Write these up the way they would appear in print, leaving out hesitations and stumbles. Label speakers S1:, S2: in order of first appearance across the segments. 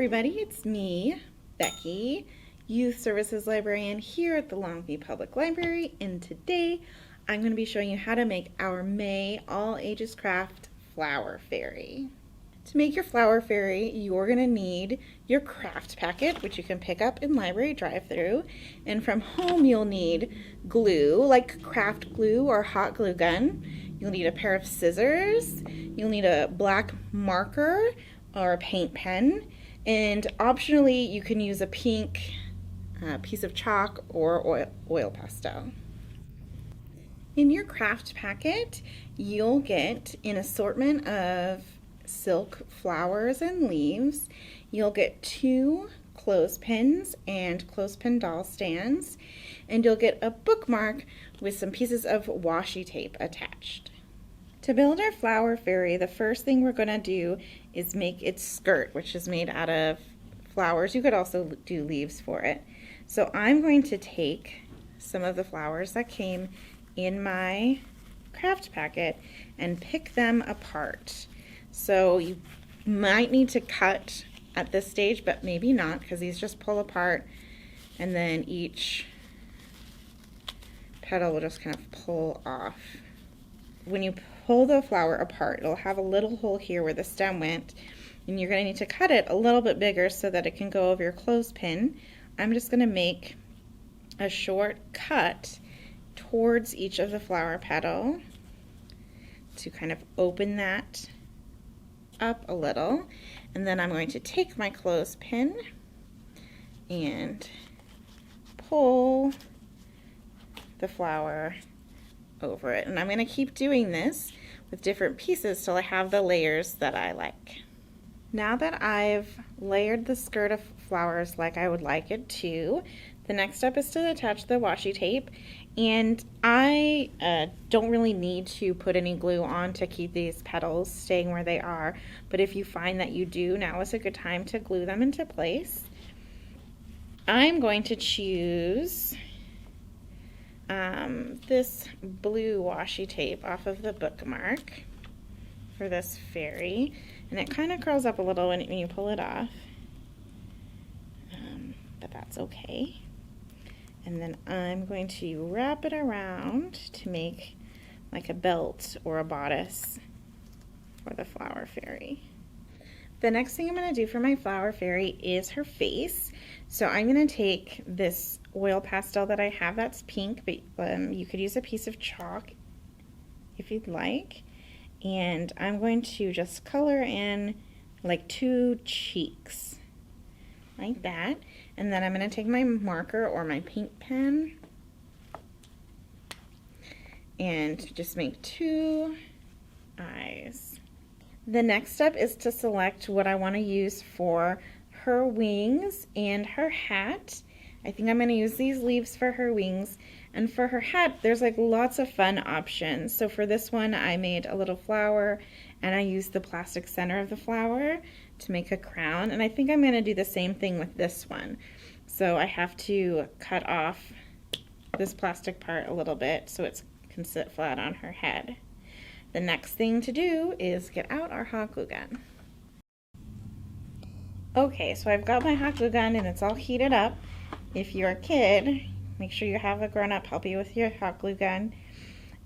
S1: everybody, it's me, Becky, Youth Services Librarian here at the Longview Public Library, and today I'm going to be showing you how to make our May All Ages Craft Flower Fairy. To make your flower fairy, you're going to need your craft packet, which you can pick up in library drive-thru, and from home you'll need glue, like craft glue or hot glue gun. You'll need a pair of scissors, you'll need a black marker or a paint pen, and optionally you can use a pink piece of chalk or oil pastel. In your craft packet, you'll get an assortment of silk flowers and leaves. You'll get 2 clothespins and clothespin doll stands, and you'll get a bookmark with some pieces of washi tape attached. To build our flower fairy, the first thing we're going to do is make its skirt, which is made out of flowers. You could also do leaves for it. So I'm going to take some of the flowers that came in my craft packet and pick them apart. So you might need to cut at this stage, but maybe not, because these just pull apart and then each petal will just kind of pull off. When you pull the flower apart, it'll have a little hole here where the stem went, and you're going to need to cut it a little bit bigger so that it can go over your clothespin. I'm just going to make a short cut towards each of the flower petal to kind of open that up a little, and then I'm going to take my clothespin and pull the flower over it, and I'm going to keep doing this with different pieces till I have the layers that I like. Now that I've layered the skirt of flowers like I would like it to, the next step is to attach the washi tape, and I don't really need to put any glue on to keep these petals staying where they are, but if you find that you do, now is a good time to glue them into place. I'm going to choose this blue washi tape off of the bookmark for this fairy, and it kind of curls up a little when you pull it off, but that's okay. And then I'm going to wrap it around to make like a belt or a bodice for the flower fairy. The next thing I'm going to do for my flower fairy is her face. So I'm going to take this oil pastel that I have that's pink, but you could use a piece of chalk if you'd like. And I'm going to just color in like 2 cheeks, like that. And then I'm going to take my marker or my paint pen and just make 2 eyes. The next step is to select what I want to use for her wings and her hat. I think I'm going to use these leaves for her wings, and for her hat there's like lots of fun options. So for this one I made a little flower, and I used the plastic center of the flower to make a crown, and I think I'm going to do the same thing with this one. So I have to cut off this plastic part a little bit so it can sit flat on her head. The next thing to do is get out our hot glue gun. Okay, so I've got my hot glue gun and it's all heated up. If you're a kid, make sure you have a grown-up help you with your hot glue gun.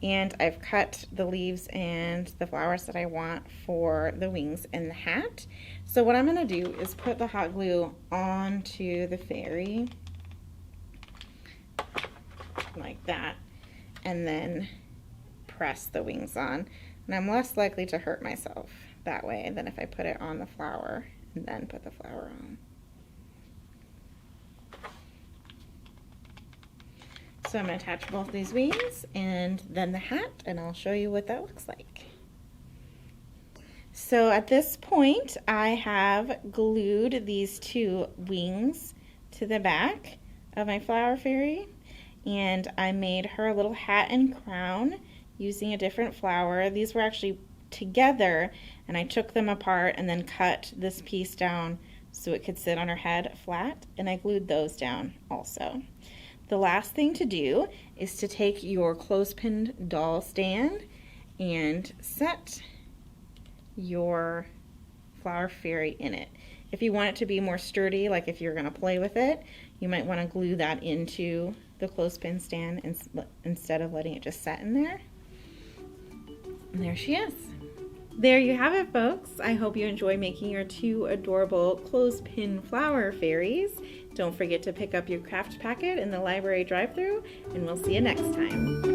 S1: And I've cut the leaves and the flowers that I want for the wings and the hat. So what I'm going to do is put the hot glue onto the fairy, like that, and then press the wings on. And I'm less likely to hurt myself that way than if I put it on the flower and then put the flower on. So I'm going to attach both these wings and then the hat, and I'll show you what that looks like. So at this point I have glued these 2 wings to the back of my flower fairy, and I made her a little hat and crown using a different flower. These were actually together, and I took them apart and then cut this piece down so it could sit on her head flat, and I glued those down also. The last thing to do is to take your clothespin doll stand and set your flower fairy in it. If you want it to be more sturdy, like if you're going to play with it, you might want to glue that into the clothespin stand instead of letting it just set in there. And there she is. There you have it, folks. I hope you enjoy making your 2 adorable clothespin flower fairies. Don't forget to pick up your craft packet in the library drive-thru, and we'll see you next time.